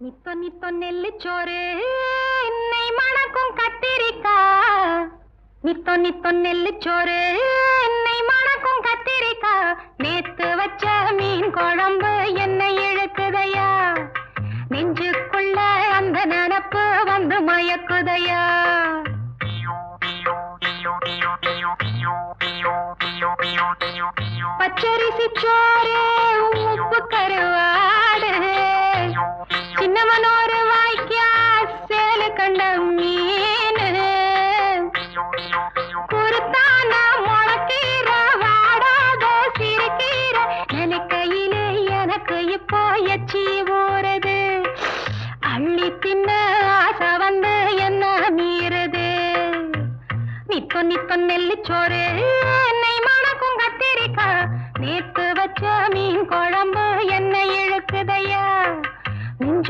நித்தோ நித்தோ நெல்லுச்சோறு நெய் மணக்கும் கத்திரிக்கா. நித்தோ நித்தோ நெல்லுச்சோறு நெய் மணக்கும் கத்திரிக்கா. நேத்து வச்ச மீன் குழம்பு என்னை இழுக்குதையா. நெஞ்சுக்குள்ள அந்த நினப்பு வந்து மயக்குதையா. பச்சரிசி சோறு உப்பு கருவாடு. சின்னவனோரு வாய்க்கா சேலு கண்ட மீன். குருத்தான முளக்கீர வாடாத சிறுகீர. நினைக்கையிலே எனக்கு இப்போ எச்சி ஊறுது. அள்ளி தின்ன ஆசை வந்து என்ன மீறுது. நித்தோ நித்தோ நெல்லுச்சோறு